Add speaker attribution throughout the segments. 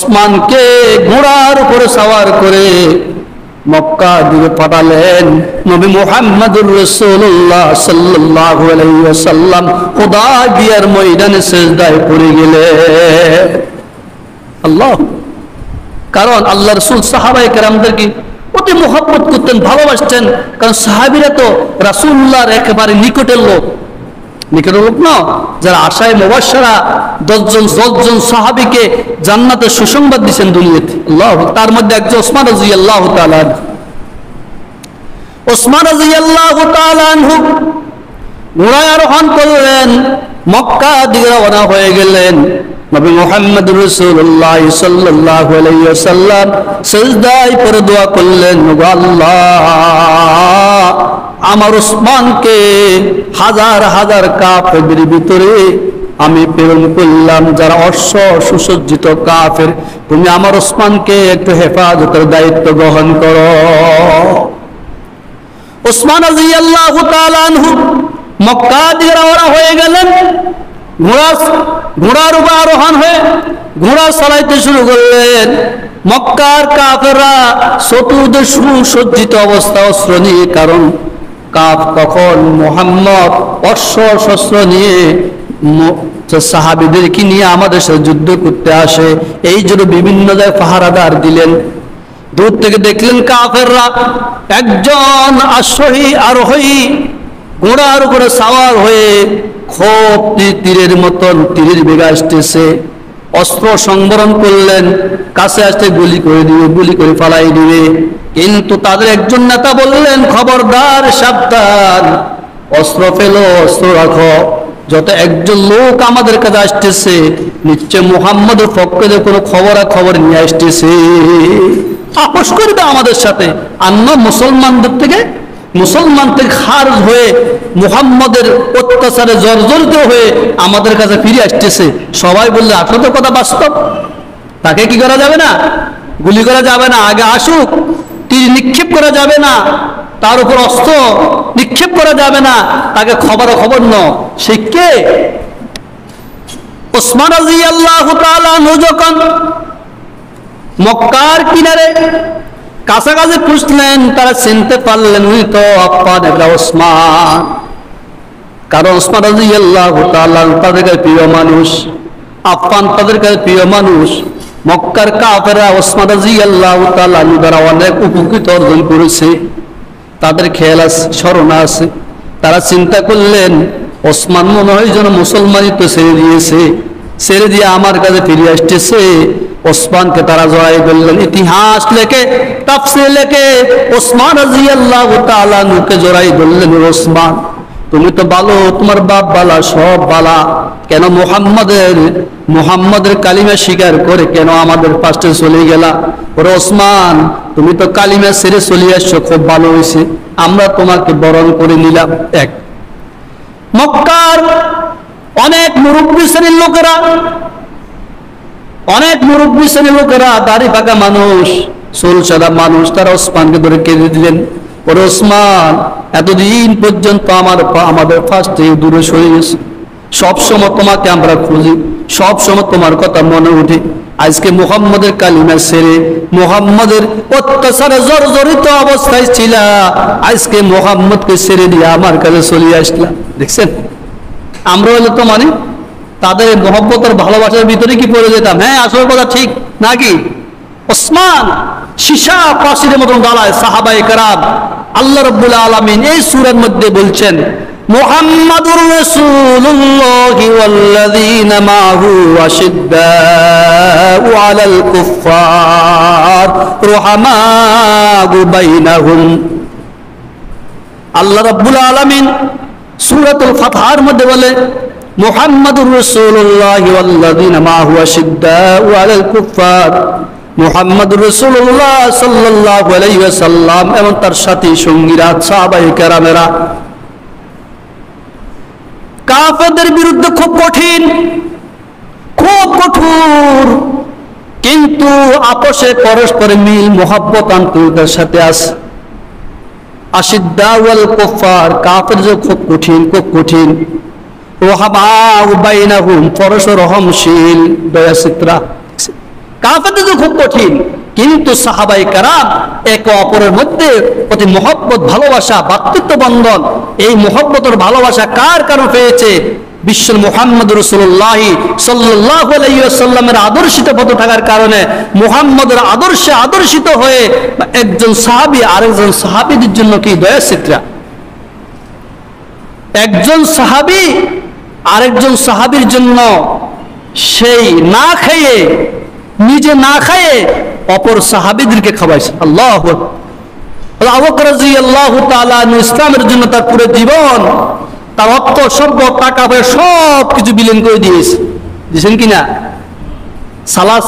Speaker 1: ওসমানকে ঘোড়ার উপরে সাওয়ার করে মক্কা দিকে পাঠালেন। নবী মুহাম্মদুর রাসূলুল্লাহ সাল্লাল্লাহু আলাইহি ওয়াসাল্লাম হুদায়বিয়ার ময়দানে সিজদায় পড়ে গেলেন। আল্লাহ, কারণ আল্লাহ রাসূল সাহাবায়ে কেরামদেরকে অতি মহব্বত করতেন, ভালোবাসতেন। কারণ সাহাবীরা তো রাসূলুল্লাহর একেবারে নিকটের লোক, নিকটের লোক না, যারা আশায় মুবাশশারা 10 জন সাহাবীকে জান্নাতের সুসংবাদ দিয়েছেন দুনিয়াতে। আল্লাহ, তার মধ্যে একজন ওসমান রাদিয়াল্লাহু তাআলা। ওসমান রাদিয়াল্লাহু তাআলা আনহু ঘোড়ায় আরোহণ করলেন, মক্কা দিকে রওনা হয়ে গেলেন। নবী মুহাম্মদুর রাসূলুল্লাহ সাল্লাল্লাহু আলাইহি ওয়াসাল্লাম সিজদায় পড়ে দোয়া করলেন, আল্লাহ, আমার ওসমানকে হাজার হাজার কাফেরদের ভিতরে আমি প্রেরণ করলাম, যারা অশ্ব সুসজ্জিত কাফের। তুমি আমার ওসমানকে একটু হেফাজতের দায়িত্ব গ্রহণ করো। ওসমান রাদিয়াল্লাহু তাআলা আনহু মক্কা দিকে রওনা হয়ে গেলেন। ঘোড়ার উপর আরোহণ হয়ে ঘোড়া চালাইতে শুরু করলেন। মক্কার কাফেররা চতুর্দিকে সুসজ্জিত অবস্থা অস্ত্র নিয়ে, কারণ তখন মুহাম্মদ অশ্ব শস্ত্র নিয়ে সাহাবীদেরকে নিয়ে আমাদের সাথে যুদ্ধ করতে আসে, এই জন্য বিভিন্ন জায়গায় পাহারাদার দিলেন। দূর থেকে দেখলেন কাফেররা একজন আরোহী ঘোড়ার উপরে সাওয়ার হয়ে খুব তীরের মতন তীরের বেগে আসতেছে। অস্ত্র সংবরণ করলেন, কাছে আসতে গুলি করে দিবে, গুলি করে ফালাই দিবে। কিন্তু তাদের একজন নেতা বললেন, খবরদার, সাবধান, অস্ত্র ফেলো, অস্ত্র রাখো। যত একজন লোক আমাদের কাছে আসতেছে, নিশ্চয় মুহাম্মদের পক্ষে কোনো খবর নিয়ে আসতেছে, আপোষ করবে আমাদের সাথে। অন্য মুসলমান থেকে খারজ হয়ে মুহাম্মদের অত্যাচারে জর্জরিত হয়ে আমাদের কাছে ফিরে আসতেছে। সবাই বললে, আসলে কথা বাস্তব, তাকে কি করা যাবে না, গুলি করা যাবে না, আগে আসুক। তীর নিক্ষেপ করা যাবে না, তার উপর অস্ত্র নিক্ষেপ করা যাবে না, তাকে খবর ন। সে কে? ওসমান রাদিয়াল্লাহু তাআলা আনহু যখন মক্কার কিনারে কাছাকাছি পুষলেন, তারা চিনতে পারলেন উনি তো আফফান ইবনে ওসমান। কারণ ওসমান রাদিয়াল্লাহু তাআলা তাদের কাছে প্রিয় মানুষ, আফফান তাদের কাছে প্রিয় মানুষ। মক্কার কাফেররা ওসমান রাদিয়াল্লাহু তাআলা দ্বারা অনেক উপকৃত অর্জন করেছে, তাদের খেয়াল আছে, স্মরণ আছে। তারা চিন্তা করলেন, ওসমান মনে হয় যেন মুসলমানই তো ছেড়ে দিয়েছে, ছেড়ে দিয়ে আমার কাছে ফিরে আসতেছে। ওসমানকে তারা জড়াই ধরলেন। ইতিহাস লেখে, তাফসীর লেখে, ওসমান রাদিয়াল্লাহু তাআলা আনহুকে জড়াই ধরলেন। ওসমান, তুমি তো ভালো, তোমার বাপ বালা, সব বালা, কেন মুহাম্মদের কালিমা স্বীকার করে কেন আমাদের পাশে চলে গেলা? ওরে ওসমান, তুমি তো কালিমা ছেড়ে চলে আসছো, খুব ভালো হয়েছে, আমরা তোমাকে বরণ করে নিলাম। এক, মক্কার অনেক মুরব্বী শ্রেণীর লোকেরা, দাড়ি পাকা মানুষ, চুল সাদা মানুষ, তারা ওসমানকে ধরে কেঁদে দিলেন। ওরে ওসমান, এতদিন পর্যন্ত আমাদের ফাঁস থেকে দূরে সরে গেছে, সবসময় তোমাকে আমরা খুঁজি, সবসময় তোমার কথা মনে উঠে। আজকে মুহাম্মদের কালিমা ছেড়ে মুহাম্মদের অত্যাচারে জর্জরিত অবস্থায় ছিল, আজকে মুহাম্মদকে ছেড়ে দিয়ে আমার কাছে চলে আসলাম। দেখছেন, আমরা হলে তো মানে তাদের মহব্বত আর ভালোবাসার ভিতরে কি পড়ে যেতাম। হ্যাঁ, আসল কথা ঠিক নাকি? ওসমান সীসা প্রাচীরের মতন দাঁড়ায় সাহাবায়ে কেরাম। আল্লাহ রাব্বুল আলামিন এই সূরার মধ্যে বলছেন, মুহাম্মাদুর রাসূলুল্লাহি ওয়াল্লাযীনা মাহু আশিদ্দাউ আলাল কুফফার রুহামাউ বাইনাহুম। আল্লাহ রাব্বুল আলামিন সূরাতুল ফাতহার মধ্যে বলে, মুহাম্মাদুর রাসূলুল্লাহি ওয়াল্লাযীনা মাহু আশিদ্দাউ আলাল কুফফার। মুহাম্মদুর রাসূলুল্লাহ সাল্লাল্লাহু আলাইহি ওয়াসাল্লাম এবং তার সাথী সঙ্গীরা, সাহাবায়ে কেরামেরা কাফেরদের বিরুদ্ধে খুব কঠোর, কিন্তু আপোষে পরস্পরের মিল, মহব্বত, আন্তরিকতার সাথে আছে। আশিদ্দাউ আলাল কুফফার, কাফের যে খুব কঠিন। রুহামাউ বাইনাহুম, পরস্পর রহমশীল, দয়াচিত্রা। কাফেরদের তো খুব কঠিন, কিন্তু সাহাবায়ে কেরাম একে অপরের মধ্যে অতি মহব্বত, ভালোবাসা, ভ্রাতৃত্ব বন্ধন, এই মহব্বতের ভালোবাসা কার কারণে পেয়েছে? বিশ্ব মুহাম্মদ রাসূলুল্লাহ সাল্লাল্লাহু আলাইহি ওয়াসাল্লামের আদর্শিত পথ থাকার কারণে, মুহাম্মদের আদর্শে আদর্শিত হয়ে একজন সাহাবী আরেকজন সাহাবীদের জন্য কি দয়ার চিত্রা। একজন সাহাবী আরেকজন সাহাবীর জন্য সেই না খেয়ে, নিজে না খেয়ে অপর সাহাবীদেরকে খাওয়াইছে। আল্লাহু আকবার। আবু বকর রাদিয়াল্লাহু তাআলা ইসলামের জন্য তার পুরো জীবন, তার অর্থ সম্পদ, টাকা পয়সা সব কিছু বিলীন করে দিয়েছে, দিয়েছেন কিনা? সালাত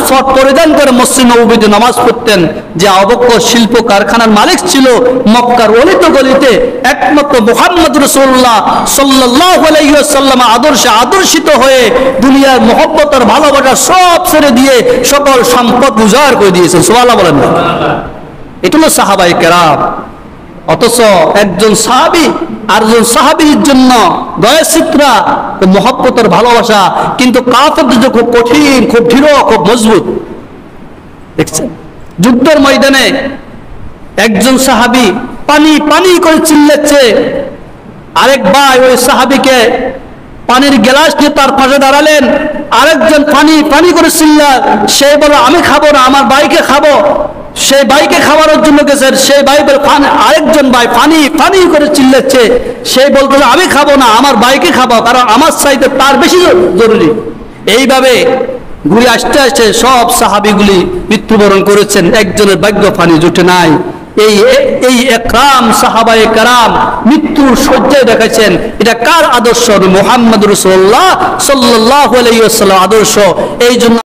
Speaker 1: সাত পরিধান করে মসজিদ নববীতে নামাজ পড়তেন। যে আবু বকর শিল্প কারখানার মালিক ছিল, মক্কার অলিতে গলিতে একমাত্র মুহাম্মদ রাসূলুল্লাহ সাল্লাল্লাহু আলাইহি ওয়াসাল্লাম আদর্শে আদর্শিত হয়ে দুনিয়ার মহব্বত আর ভালোবাসা সব ছেড়ে দিয়ে সকল সম্পদ উজাড় করে দিয়েছেন। সুবহানাল্লাহ বলেন না? এটা হলো সাহাবায়ে কেরাম। অথচ একজন সাহাবী আরেকজন সাহাবীর জন্য দয়া চিত্রা, মহব্বতের ভালোবাসা, কিন্তু কাফেরদের খুব কঠিন, খুব দৃঢ়, খুব মজবুত। দেখছেন যুদ্ধের ময়দানে একজন সাহাবী পানি পানি করে চিল্লাচ্ছে, আরেক ভাই ওই সাহাবীকে পানির গ্লাস নিয়ে তার পাশে দাঁড়ালেন, আরেকজন পানি পানি করে চিল্লা, সে বলে আমি খাবো না, আমার ভাইকে খাবো। সেই ভাইকে খাওয়ানোর জন্য গেছেন, সেই ভাই বলে আরেকজন ভাই পানি পানি করে চিল্লাচ্ছে, সেই বলতে আমি খাবো না, আমার ভাইকে খাবো, কারণ আমার চাইতে তার বেশি জরুরি। এইভাবে ঘুরে আসতে আসতে সব সাহাবীগুলি মৃত্যুবরণ করেছেন, একজনের ভাগ্য পানি জুটে নাই। এই একরাম সাহাবায়ে কেরাম মৃত্যুর শয্যায় দেখাচ্ছেন। এটা কার আদর্শ? মুহাম্মদ রাসূলুল্লাহ সাল্লাল্লাহু আলাইহি ওয়াসাল্লাম আদর্শ। এই জন্য